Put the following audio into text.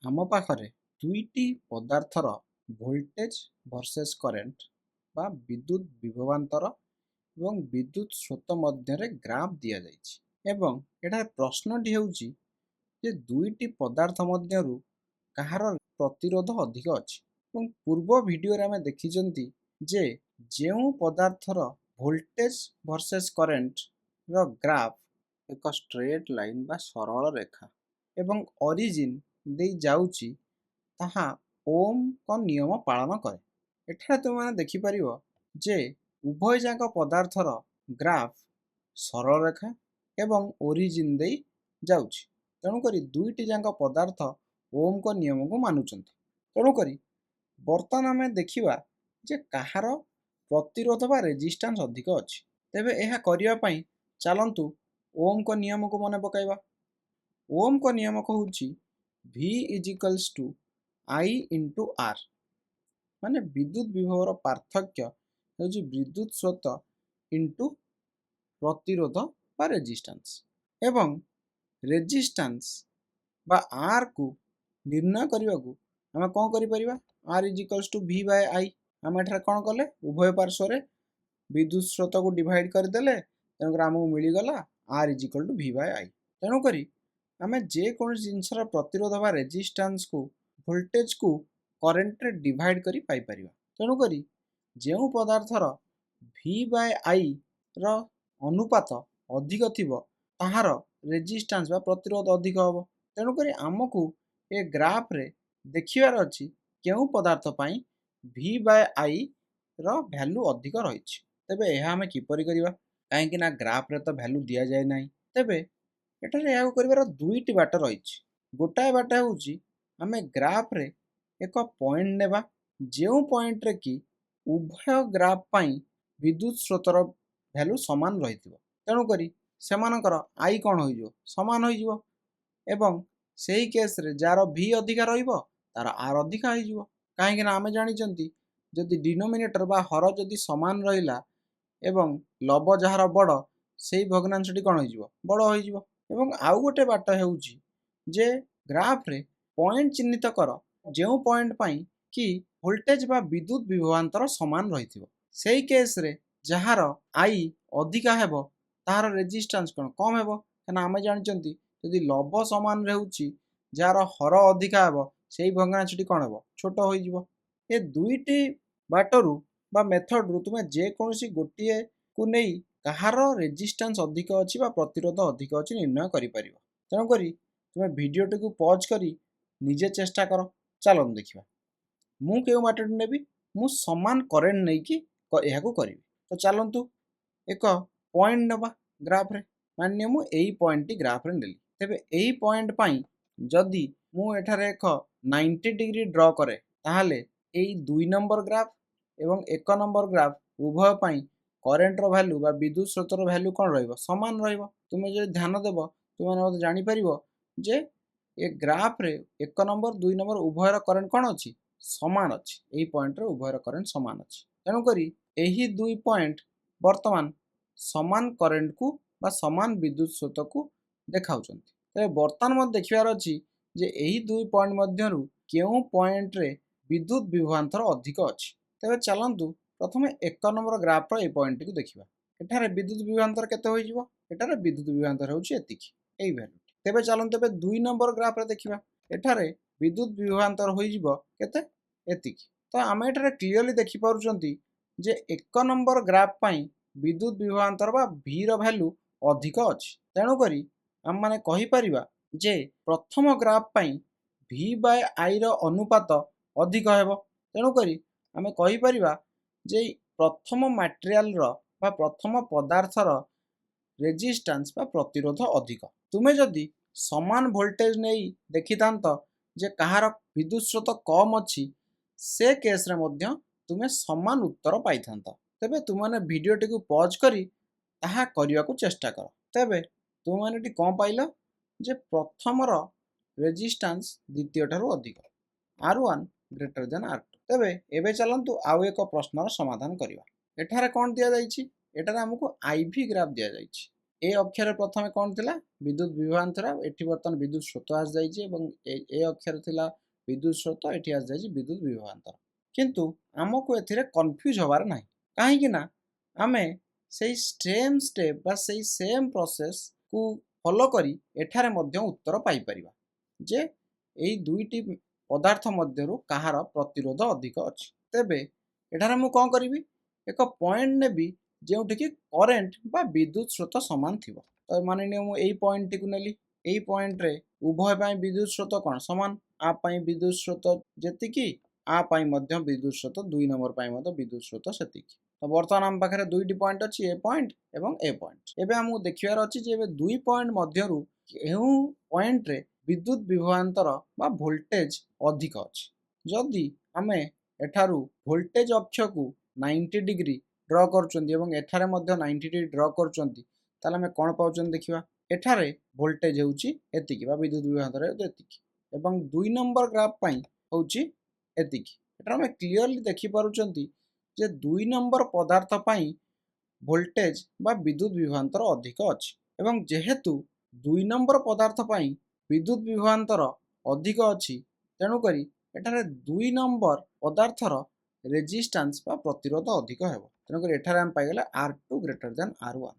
ଆମ ପାଖରେ ଦୁଇଟି ପଦାର୍ଥର ଭୋଲ୍ଟେଜ ଭର୍ସେସ୍ କରେଣ୍ଟ ବା ବିଦ୍ୟୁତ୍ ବିଭବାନ୍ତର ଏବଂ ବିଦ୍ୟୁତ୍ ସ୍ରୋତ ମଧ୍ୟରେ ଗ୍ରାଫ୍ ଦିଆଯାଇଛି ଏବଂ ଏଠାରେ ପ୍ରଶ୍ନଟି ହେଉଛି ଯେ ଦୁଇଟି ପଦାର୍ଥ ମଧ୍ୟରୁ କାହାର ପ୍ରତିରୋଧ ଅଧିକ ଅଛି ଏବଂ ପୂର୍ବ ଭିଡ଼ିଓରେ ଆମେ ଦେଖିଛନ୍ତି ଯେ ଯେଉଁ ପଦାର୍ଥର ଭୋଲ୍ଟେଜ ଭର୍ସେସ୍ କରେଣ୍ଟର ଗ୍ରାଫ୍ ଏକ ଷ୍ଟ୍ରେଟ୍ ଲାଇନ୍ ବା ସରଳ ରେଖା ଏବଂ ଅରିଜିନ୍ ଦେଇ ଯାଉଛି ତାହା ଓମ୍ଙ୍କ ନିୟମ ପାଳନ କରେ। ଏଠାରେ ତୁମେମାନେ ଦେଖିପାରିବ ଯେ ଉଭୟ ଯାକ ପଦାର୍ଥର ଗ୍ରାଫ୍ ସରଳ ରେଖା ଏବଂ ଓରିଜିନ୍ ଦେଇ ଯାଉଛି। ତେଣୁକରି ଦୁଇଟି ଯାକ ପଦାର୍ଥ ଓମ୍ଙ୍କ ନିୟମକୁ ମାନୁଛନ୍ତି। ତେଣୁକରି ବର୍ତ୍ତମାନ ଆମେ ଦେଖିବା ଯେ କାହାର ପ୍ରତିରୋଧ ବା ରେଜିଷ୍ଟାନ୍ସ ଅଧିକ ଅଛି। ତେବେ ଏହା କରିବା ପାଇଁ ଚାଲନ୍ତୁ ଓମ୍ଙ୍କ ନିୟମକୁ ମନେ ପକାଇବା। ଓମ୍ଙ୍କ ନିୟମ କହୁଛି V equals to I into R, ମାନେ ବିଦ୍ୟୁତ୍ ବିଭବର ପାର୍ଥକ୍ୟ ହେଉଛି ବିଦ୍ୟୁତ୍ ସ୍ରୋତ ଇଣ୍ଟୁ ପ୍ରତିରୋଧ ବା ରେଜିଷ୍ଟାନ୍ସ। ଏବଂ ରେଜିଷ୍ଟାନ୍ସ ବା R କୁ ନିର୍ଣ୍ଣୟ କରିବାକୁ ଆମେ କ'ଣ କରିପାରିବା? R equals to V by I। ଆମେ ଏଠାରେ କ'ଣ କଲେ? ଉଭୟ ପାର୍ଶ୍ୱରେ ବିଦ୍ୟୁତ୍ ସ୍ରୋତକୁ ଡିଭାଇଡ୍ କରିଦେଲେ, ତେଣୁକରି ଆମକୁ ମିଳିଗଲା R equal to V by I। ତେଣୁକରି ଆମେ ଯେକୌଣସି ଜିନିଷର ପ୍ରତିରୋଧ ବା ରେଜିଷ୍ଟାନ୍ସକୁ ଭୋଲ୍ଟେଜକୁ କରେଣ୍ଟରେ ଡିଭାଇଡ୍ କରି ପାଇପାରିବା। ତେଣୁକରି ଯେଉଁ ପଦାର୍ଥର V ବାଇ Iର ଅନୁପାତ ଅଧିକ ଥିବ ତାହାର ରେଜିଷ୍ଟାନ୍ସ ବା ପ୍ରତିରୋଧ ଅଧିକ ହେବ। ତେଣୁକରି ଆମକୁ ଏ ଗ୍ରାଫରେ ଦେଖିବାର ଅଛି କେଉଁ ପଦାର୍ଥ ପାଇଁ V ବାଇ Iର ଭ୍ୟାଲୁ ଅଧିକ ରହିଛି। ତେବେ ଏହା ଆମେ କିପରି କରିବା? କାହିଁକି ନା ଗ୍ରାଫରେ ତ ଭ୍ୟାଲୁ ଦିଆଯାଏ ନାହିଁ। ତେବେ ଏଠାରେ ଏହାକୁ କରିବାର ଦୁଇଟି ବାଟ ରହିଛି। ଗୋଟାଏ ବାଟ ହେଉଛି ଆମେ ଗ୍ରାଫରେ ଏକ ପଏଣ୍ଟ ନେବା, ଯେଉଁ ପଏଣ୍ଟରେ କି ଉଭୟ ଗ୍ରାଫ ପାଇଁ ବିଦ୍ୟୁତ୍ ସ୍ରୋତର ଭ୍ୟାଲୁ ସମାନ ରହିଥିବ। ତେଣୁକରି ସେମାନଙ୍କର I କ'ଣ ହୋଇଯିବ? ସମାନ ହୋଇଯିବ ଏବଂ ସେହି କେସ୍ରେ ଯାହାର V ଅଧିକା ରହିବ ତାର R ଅଧିକା ହୋଇଯିବ। କାହିଁକି ନା ଆମେ ଜାଣିଛନ୍ତି ଯଦି ଡିନୋମିନେଟର ବା ହର ଯଦି ସମାନ ରହିଲା ଏବଂ ଲବ ଯାହାର ବଡ଼ ସେଇ ଭଗ୍ନାଂଶଟି କ'ଣ ହୋଇଯିବ? ବଡ଼ ହୋଇଯିବ। ଏବଂ ଆଉ ଗୋଟେ ବାଟ ହେଉଛି ଯେ ଗ୍ରାଫରେ ପଏଣ୍ଟ ଚିହ୍ନିତ କର ଯେଉଁ ପଏଣ୍ଟ ପାଇଁ କି ଭୋଲ୍ଟେଜ ବା ବିଦ୍ୟୁତ୍ ବିଭବାନ୍ତର ସମାନ ରହିଥିବ। ସେଇ କେସ୍ରେ ଯାହାର I ଅଧିକା ହେବ ତାହାର ରେଜିଷ୍ଟାନ୍ସ କ'ଣ କମ୍ ହେବ? କାହିଁକିନା ଆମେ ଜାଣିଛନ୍ତି ଯଦି ଲବ ସମାନ ରହୁଛି ଯାହାର ହର ଅଧିକା ହେବ ସେଇ ଭଗ୍ନାଂଶଟି କ'ଣ ହେବ? ଛୋଟ ହୋଇଯିବ। ଏ ଦୁଇଟି ବାଟରୁ ବା ମେଥଡ଼ରୁ ତୁମେ ଯେକୌଣସି ଗୋଟିଏକୁ ନେଇ କାହାର ରେଜିଷ୍ଟାନ୍ସ ଅଧିକ ଅଛି ବା ପ୍ରତିରୋଧ ଅଧିକ ଅଛି ନିର୍ଣ୍ଣୟ କରିପାରିବ। ତେଣୁକରି ତୁମେ ଭିଡ଼ିଓଟିକୁ ପଜ୍ କରି ନିଜେ ଚେଷ୍ଟା କର। ଚାଲନ୍ତୁ ଦେଖିବା ମୁଁ କେଉଁ ବାଟଟି ନେବି। ମୁଁ ସମାନ କରେଣ୍ଟ ନେଇକି ଏହାକୁ କରିବି। ତ ଚାଲନ୍ତୁ ଏକ ପଏଣ୍ଟ ନେବା ଗ୍ରାଫରେ। ମାନିନିଅ ମୁଁ ଏଇ ପଏଣ୍ଟଟି ଗ୍ରାଫରେ ନେଲି। ତେବେ ଏହି ପଏଣ୍ଟ ପାଇଁ ଯଦି ମୁଁ ଏଠାରେ ଏକ 90 ଡିଗ୍ରୀ ଡ୍ର କରେ ତାହେଲେ ଏଇ 2 ନମ୍ବର ଗ୍ରାଫ ଏବଂ 1 ନମ୍ବର ଗ୍ରାଫ ଉଭୟ ପାଇଁ କରେଣ୍ଟର ଭ୍ୟାଲୁ ବା ବିଦ୍ୟୁତ୍ ସ୍ରୋତର ଭ୍ୟାଲୁ କ'ଣ ରହିବ? ସମାନ ରହିବ। ତୁମେ ଯଦି ଧ୍ୟାନ ଦେବ ତୁମେ ମଧ୍ୟ ଜାଣିପାରିବ ଯେ ଏ ଗ୍ରାଫରେ 1 ନମ୍ବର 2 ନମ୍ବର ଉଭୟର କରେଣ୍ଟ କ'ଣ ଅଛି? ସମାନ ଅଛି। ଏହି ପଏଣ୍ଟରେ ଉଭୟର କରେଣ୍ଟ ସମାନ ଅଛି। ତେଣୁକରି ଏହି ଦୁଇ ପଏଣ୍ଟ ବର୍ତ୍ତମାନ ସମାନ କରେଣ୍ଟକୁ ବା ସମାନ ବିଦ୍ୟୁତ୍ ସ୍ରୋତକୁ ଦେଖାଉଛନ୍ତି। ତେବେ ବର୍ତ୍ତମାନ ମଧ୍ୟ ଦେଖିବାର ଅଛି ଯେ ଏହି ଦୁଇ ପଏଣ୍ଟ ମଧ୍ୟରୁ କେଉଁ ପଏଣ୍ଟରେ ବିଦ୍ୟୁତ୍ ବିଭବାନ୍ତର ଅଧିକ ଅଛି। ତେବେ ଚାଲନ୍ତୁ ପ୍ରଥମେ 1 ନମ୍ବର ଗ୍ରାଫର ଏହି ପଏଣ୍ଟଟିକୁ ଦେଖିବା। ଏଠାରେ ବିଦ୍ୟୁତ୍ ବିଭବାନ୍ତର କେତେ ହୋଇଯିବ? ଏଠାରେ ବିଦ୍ୟୁତ୍ ବିଭବାନ୍ତର ହେଉଛି ଏତିକି, ଏଇ ଭ୍ୟାଲୁ। ତେବେ ଚାଲନ୍ତୁ ଏବେ 2 ନମ୍ବର ଗ୍ରାଫରେ ଦେଖିବା। ଏଠାରେ ବିଦ୍ୟୁତ୍ ବିଭବାନ୍ତର ହୋଇଯିବ କେତେ? ଏତିକି। ତ ଆମେ ଏଠାରେ କ୍ଲିୟରଲି ଦେଖିପାରୁଛନ୍ତି ଯେ 1 ନମ୍ବର ଗ୍ରାଫ ପାଇଁ ବିଦ୍ୟୁତ୍ ବିଭବାନ୍ତର ବା Vର ଭ୍ୟାଲୁ ଅଧିକ ଅଛି। ତେଣୁକରି ଆମେମାନେ କହିପାରିବା ଯେ ପ୍ରଥମ ଗ୍ରାଫ ପାଇଁ V ବାଇ Iର ଅନୁପାତ ଅଧିକ ହେବ। ତେଣୁକରି ଆମେ କହିପାରିବା ଯେ ପ୍ରଥମ ମ୍ୟାଟେରିଆଲର ବା ପ୍ରଥମ ପଦାର୍ଥର ରେଜିଷ୍ଟାନ୍ସ ବା ପ୍ରତିରୋଧ ଅଧିକ। ତୁମେ ଯଦି ସମାନ ଭୋଲ୍ଟେଜ ନେଇ ଦେଖିଥାନ୍ତ ଯେ କାହାର ବିଦ୍ୟୁତ୍ ସ୍ରୋତ କମ୍ ଅଛି ସେ କେସ୍ରେ ମଧ୍ୟ ତୁମେ ସମାନ ଉତ୍ତର ପାଇଥାନ୍ତ। ତେବେ ତୁମେମାନେ ଭିଡ଼ିଓଟିକୁ ପଜ୍ କରି ତାହା କରିବାକୁ ଚେଷ୍ଟା କର। ତେବେ ତୁମେମାନେ ଏଠି କ'ଣ ପାଇଲ ଯେ ପ୍ରଥମର ରେଜିଷ୍ଟାନ୍ସ ଦ୍ୱିତୀୟଠାରୁ ଅଧିକ, R1 ଗ୍ରେଟର ଦେନ୍ R2। ତେବେ ଏବେ ଚାଲନ୍ତୁ ଆଉ ଏକ ପ୍ରଶ୍ନର ସମାଧାନ କରିବା। ଏଠାରେ କ'ଣ ଦିଆଯାଇଛି? ଏଠାରେ ଆମକୁ IV ଗ୍ରାଫ ଦିଆଯାଇଛି। ए अक्षर प्रथम कौन थिला विद्युत विभवांतर एठी बर्तन विद्युत स्रोत आस जाइए এবং ए अक्षर थिला विद्युत स्रोत एठी आस जाइए विद्युत विभवांतर किंतु आमको एथिरे कंफ्यूज होबार नाही काहे कि ना आमे सेई सेम स्टेप बा सेई सेम प्रोसेस को फॉलो करी एठारे मध्य उत्तर पाई परिबा जे एई दुईटी पदार्थ मध्यरु कहार प्रतिरोध अधिक अछि तेबे एठारे मु कोन करिवि एक पॉइंट नेबी जोठी कि करेंट बा विद्युत स्रोत समान थिबो तो माने ने मु एई पॉइंट टी नेली एई पॉइंट रे उभय पाई विद्युत स्रोत कोन समान आ पाई विद्युत स्रोत जेतिकी आ पाई मध्य विद्युत स्रोत 2 नंबर पाई मध्य विद्युत स्रोत सेतिकी तो बर्तमान आम पाखरे दुईटी पॉइंट अछि ए पॉइंट एवं ए पॉइंट एबे हमु देखियार अछि जे एबे दुई पॉइंट मध्यरु केउ पॉइंट रे विद्युत विभवांतर बा वोल्टेज अधिक अछि जदि आमे एठारु वोल्टेज अक्ष को 90 डिग्री ड्र करचंदी एवं एठारे मध्य 90 डिग्री ड्र करचंदी ताले हमें कोन पाउचन देखिबा एठारे वोल्टेज हेउची एतिकी बा विद्युत विभवांतर एतिकी एवं 2 नंबर ग्राफ पई होउची एतिकी एटा हमें क्लियरली देखि पारुचंती जे 2 नंबर पदार्थ पई वोल्टेज बा विद्युत विभवांतर अधिक अछि एवं जेहेतु 2 नंबर पदार्थ पई विद्युत विभवांतर अधिक अछि तेनु करी एठारे 2 नंबर पदार्थर रेजिस्टेंस बा प्रतिरोध अधिक हेबो तेनु करी एठारे हम पाइगले R2 ग्रेटर देन R1